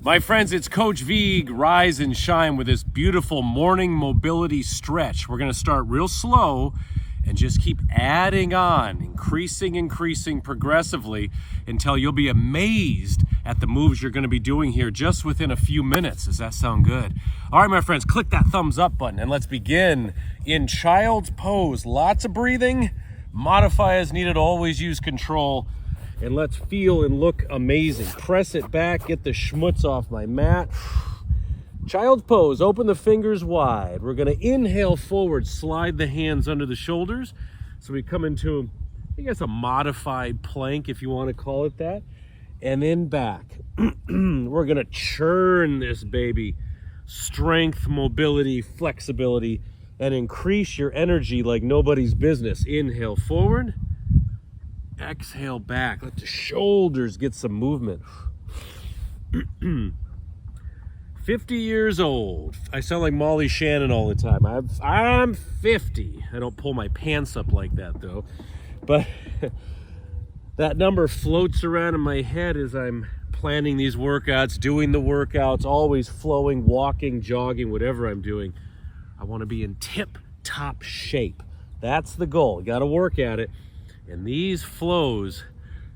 My friends, it's Coach Vigue, Rise and Shine, with this beautiful morning mobility stretch. We're gonna start real slow and just keep adding on, increasing progressively until you'll be amazed at the moves you're gonna be doing here just within a few minutes. Does that sound good? All right, my friends, click that thumbs up button and let's begin in child's pose. Lots of breathing, modify as needed, always use control. And let's feel and look amazing. Press it back, get the schmutz off my mat. Child's pose, open the fingers wide. We're gonna inhale forward, slide the hands under the shoulders. So we come into, I guess, a modified plank, if you wanna call it that. And then back. We're gonna churn this baby. Strength, mobility, flexibility, and increase your energy like nobody's business. Inhale forward. Exhale back. Let the shoulders get some movement. 50 years old. I sound like Molly Shannon all the time. I'm 50. I don't pull my pants up like that though. But that number floats around in my head as I'm planning these workouts, doing the workouts, always flowing, walking, jogging, whatever I'm doing. I want to be in tip-top shape. That's the goal. You got to work at it. And these flows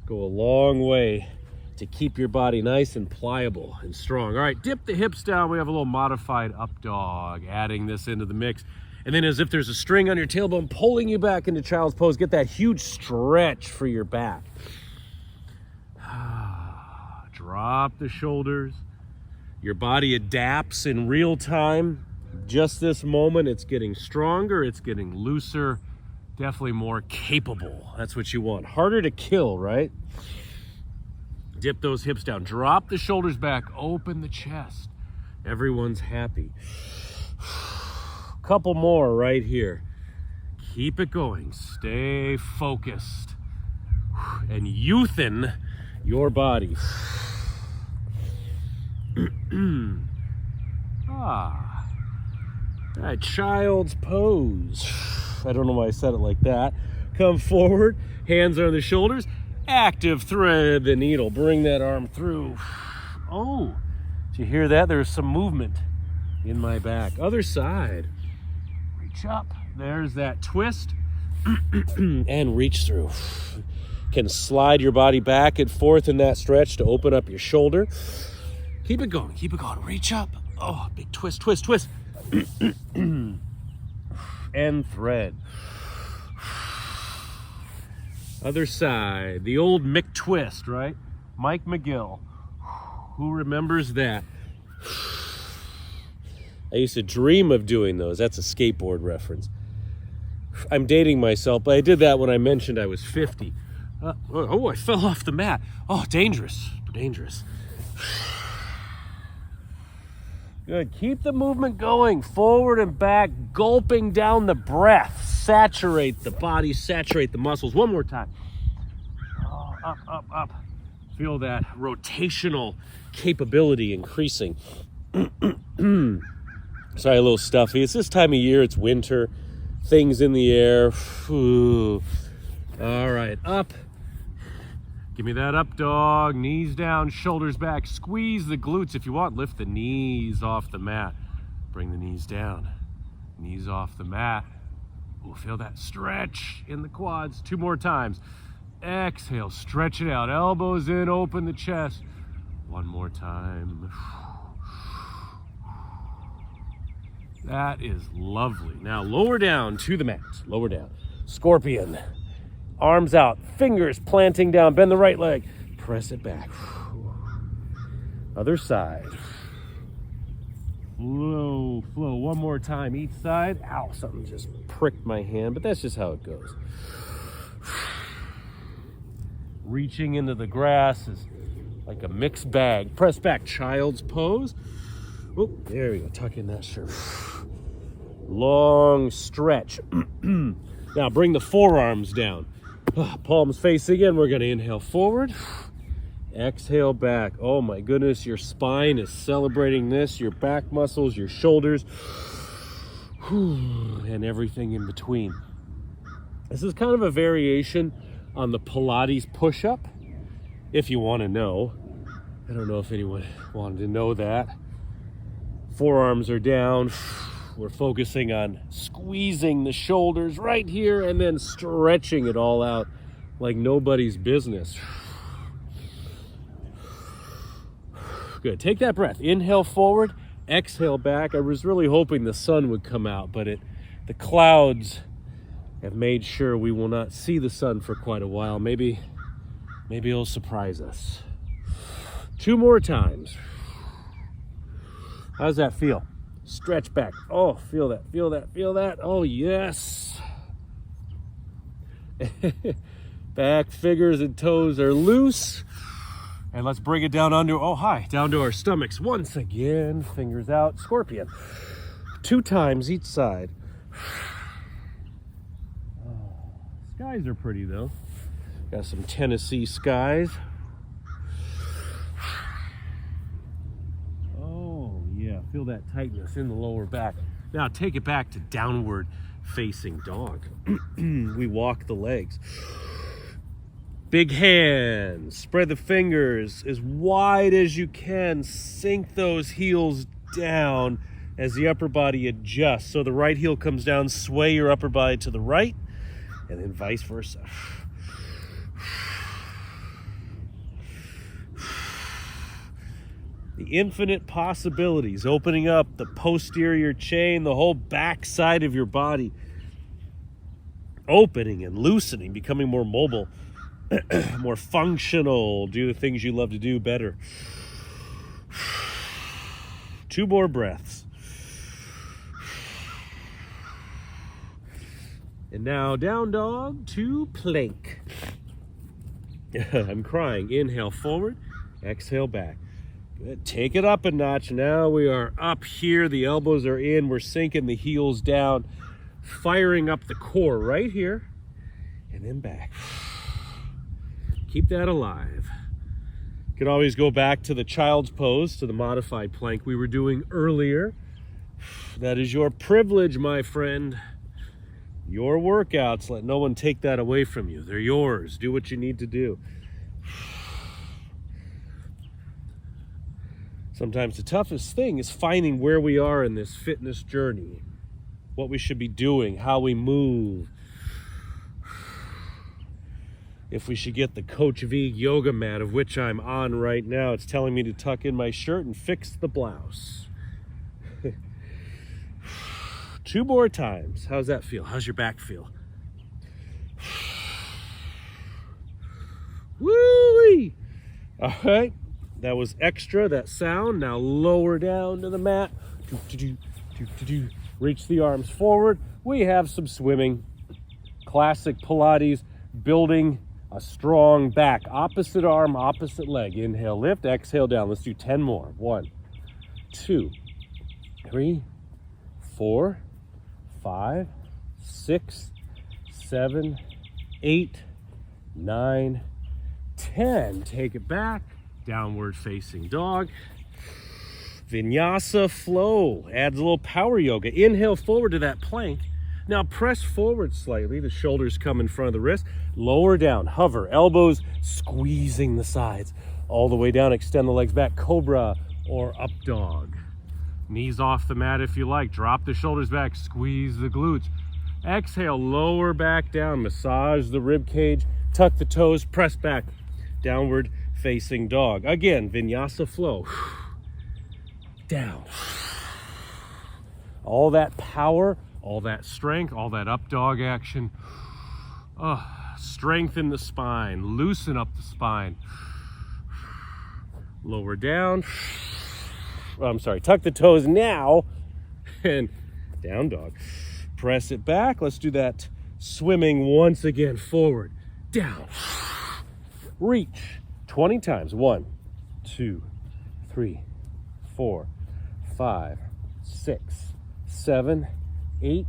go a long way to keep your body nice and pliable and strong. All right, dip the hips down. We have a little modified up dog, adding this into the mix. And then as if there's a string on your tailbone, pulling you back into child's pose. Get that huge stretch for your back. Drop the shoulders. Your body adapts in real time. Just this moment, it's getting stronger, it's getting looser. Definitely more capable. That's what you want. Harder to kill, right? Dip those hips down. Drop the shoulders back. Open the chest. Everyone's happy. Couple more right here. Keep it going. Stay focused. And youthen your body. All right, child's pose. I don't know why I said it like that. Come forward, hands on the shoulders. Active thread the needle. Bring that arm through. Oh, did you hear that? There's some movement in my back. Other side. Reach up. There's that twist. And reach through. Can slide your body back and forth in that stretch to open up your shoulder. Keep it going. Keep it going. Reach up. Oh, big twist, twist, twist. And thread. Other side. The old McTwist, right? Mike McGill. Who remembers that? I used to dream of doing those. That's a skateboard reference. I'm dating myself, but I did that when I mentioned I was 50. I fell off the mat. Oh, dangerous. Dangerous. Good. Keep the movement going, forward and back, gulping down the breath. Saturate the body, saturate the muscles. One more time. Oh, up. Feel that rotational capability increasing. Sorry, a little stuffy. It's this time of year. It's winter. Things in the air. Ooh. All right, up. Give me that up dog, knees down, shoulders back. Squeeze the glutes if you want. Lift the knees off the mat. Bring the knees down. Knees off the mat. Ooh, feel that stretch in the quads. 2 more times. Exhale, stretch it out. Elbows in, open the chest. 1 more time. That is lovely. Now lower down to the mat. Lower down. Scorpion. Arms out, fingers planting down, bend the right leg, press it back. Other side. Flow. 1 more time, each side. Ow, something just pricked my hand, but that's just how it goes. Reaching into the grass is like a mixed bag. Press back, child's pose. Oh, there we go, tuck in that shirt. Long stretch. Now bring the forearms down. Palms facing in. We're going to inhale forward. Exhale back. Oh my goodness, your spine is celebrating this. Your back muscles, your shoulders, and everything in between. This is kind of a variation on the Pilates push-up, if you want to know. I don't know if anyone wanted to know that. Forearms are down. We're focusing on squeezing the shoulders right here and then stretching it all out like nobody's business. Good. Take that breath. Inhale forward, exhale back. I was really hoping the sun would come out, but the clouds have made sure we will not see the sun for quite a while. Maybe it'll surprise us. 2 more times. How's that feel? Stretch back. Oh, feel that, feel that, feel that. Oh, yes. Back, fingers, and toes are loose. And let's bring it down under, down to our stomachs. Once again, fingers out, scorpion. 2 times each side. Skies are pretty though. Got some Tennessee skies. Oh yeah, feel that tightness in the lower back. Now take it back to downward facing dog. We walk the legs. Big hands, spread the fingers as wide as you can. Sink those heels down as the upper body adjusts. So the right heel comes down, sway your upper body to the right, and then vice versa. The infinite possibilities, opening up the posterior chain, the whole back side of your body, opening and loosening, becoming more mobile, more functional, do the things you love to do better. 2 more breaths. And now down dog to plank. I'm crying. Inhale forward, exhale back. Good. Take it up a notch. Now we are up here. The elbows are in. We're sinking the heels down, firing up the core right here, and then back. Keep that alive. You can always go back to the child's pose, to the modified plank we were doing earlier. That is your privilege, my friend. Your workouts. Let no one take that away from you. They're yours. Do what you need to do. Sometimes the toughest thing is finding where we are in this fitness journey, what we should be doing, how we move. If we should get the Coach Vigue yoga mat, of which I'm on right now. It's telling me to tuck in my shirt and fix the blouse. 2 more times. How's that feel? How's your back feel? Woo-wee! All right. That was extra, that sound. Now lower down to the mat. Reach the arms forward. We have some swimming. Classic Pilates, building a strong back. Opposite arm, opposite leg. Inhale, lift, exhale down. Let's do 10 more. 1, 2, 3, 4, 5, 6, 7, 8, 9, 10. Take it back. Downward facing dog. Vinyasa flow. Adds a little power yoga. Inhale forward to that plank. Now press forward slightly. The shoulders come in front of the wrist. Lower down. Hover. Elbows squeezing the sides. All the way down. Extend the legs back. Cobra or up dog. Knees off the mat if you like. Drop the shoulders back. Squeeze the glutes. Exhale. Lower back down. Massage the rib cage. Tuck the toes. Press back. Downward facing dog. Again, vinyasa flow. Down. All that power, all that strength, all that up dog action. Strengthen the spine. Loosen up the spine. Lower down. Tuck the toes now. And down dog. Press it back. Let's do that swimming once again. Forward. Down. Reach. 20 times. 1, 2, 3, 4, 5, 6, 7, 8,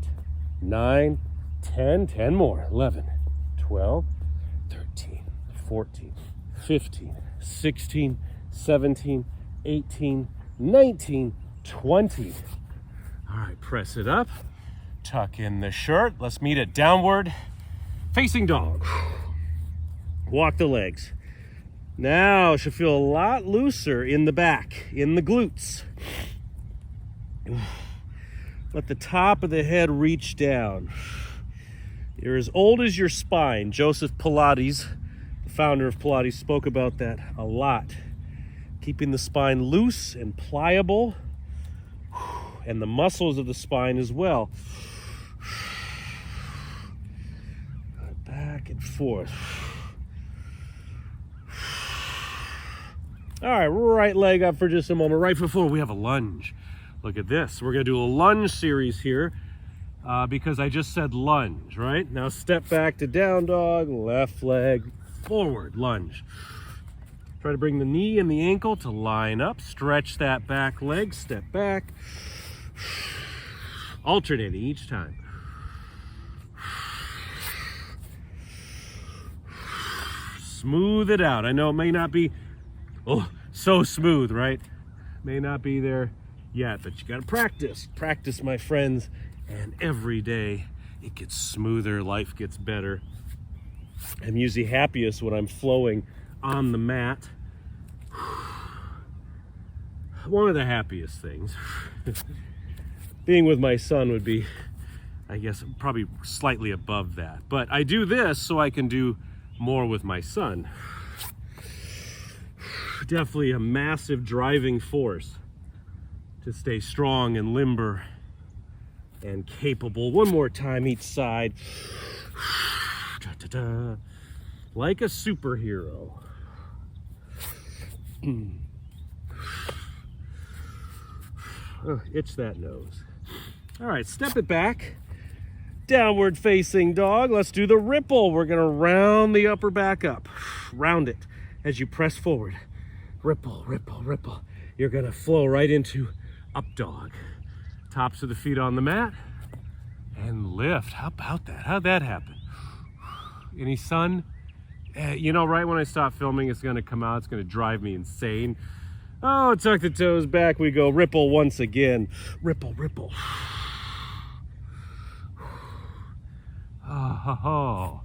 9, 10. 10 more. 11, 12, 13, 14, 15, 16, 17, 18, 19, 20. All right, press it up. Tuck in the shirt. Let's meet at downward facing dog. Walk the legs. Now it should feel a lot looser in the back, in the glutes. Let the top of the head reach down. You're as old as your spine. Joseph Pilates, the founder of Pilates, spoke about that a lot. Keeping the spine loose and pliable, and the muscles of the spine as well. Back and forth. All right, right leg up for just a moment. Right foot forward, we have a lunge. Look at this. We're gonna do a lunge series here because I just said lunge, right? Now step back to down dog, left leg forward, lunge. Try to bring the knee and the ankle to line up. Stretch that back leg, step back. Alternating each time. Smooth it out. I know it may not be so smooth, right? May not be there yet, but you gotta practice. Practice, my friends, and every day it gets smoother, life gets better. I'm usually happiest when I'm flowing on the mat. One of the happiest things. Being with my son would be, I guess, probably slightly above that. But I do this so I can do more with my son. Definitely a massive driving force to stay strong and limber and capable. One more time each side. Like a superhero. Itch that nose. All right, step it back. Downward facing dog. Let's do the ripple. We're gonna round the upper back up. Round it as you press forward. Ripple, ripple, ripple. You're gonna flow right into up dog. Tops of the feet on the mat and lift. How about that? How'd that happen? Any sun? You know, right when I stop filming, it's gonna come out. It's gonna drive me insane. Oh, tuck the toes back. We go ripple once again. Ripple, ripple. Oh,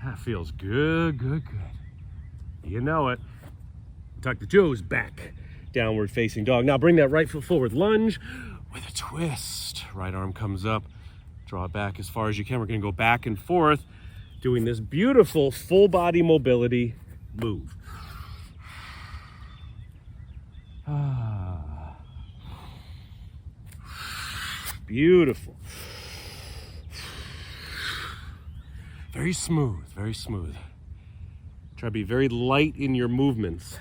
that feels good, good, good. You know it. Tuck the toes back. Downward facing dog. Now bring that right foot forward. Lunge with a twist. Right arm comes up. Draw it back as far as you can. We're going to go back and forth doing this beautiful full body mobility move. Beautiful. Very smooth, very smooth. Try to be very light in your movements.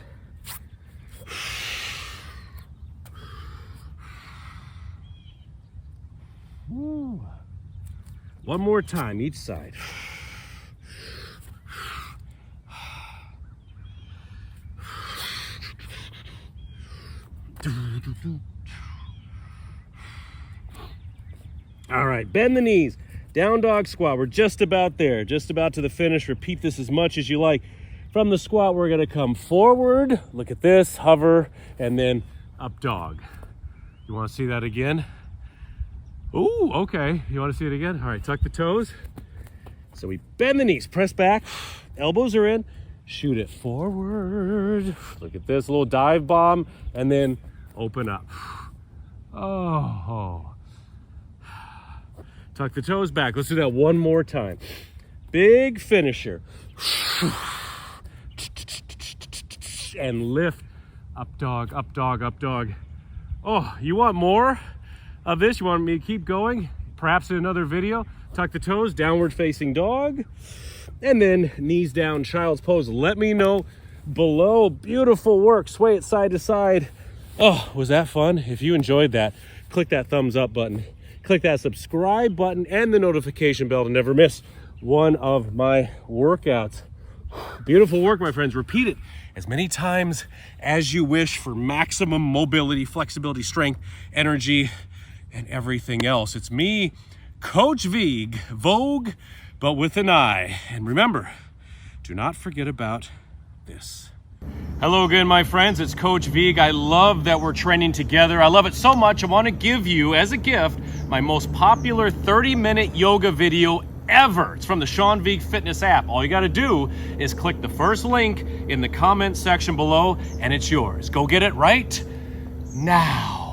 Woo. One more time, each side. All right, bend the knees. Down dog squat. We're just about there, just about to the finish. Repeat this as much as you like. From the squat, we're gonna come forward. Look at this, hover, and then up dog. You wanna see that again? Ooh, okay. You wanna see it again? All right, tuck the toes. So we bend the knees, press back, elbows are in, shoot it forward. Look at this, little dive bomb, and then open up. Oh. Tuck the toes back. Let's do that one more time. Big finisher. And lift. Up dog, up dog, up dog. Oh, you want more of this? You want me to keep going? Perhaps in another video. Tuck the toes, downward facing dog. And then knees down, child's pose. Let me know below. Beautiful work. Sway it side to side. Oh, was that fun? If you enjoyed that, click that thumbs up button. Click that subscribe button and the notification bell to never miss one of my workouts. Beautiful work, my friends. Repeat it as many times as you wish for maximum mobility, flexibility, strength, energy, and everything else. It's me, Coach Vigue, Vogue, but with an I. And remember, do not forget about this. Hello again, my friends. It's Coach Vigue. I love that we're training together. I love it so much. I want to give you, as a gift, my most popular 30-minute yoga video ever. It's from the Sean Vigue Fitness app. All you got to do is click the first link in the comment section below and it's yours. Go get it right now.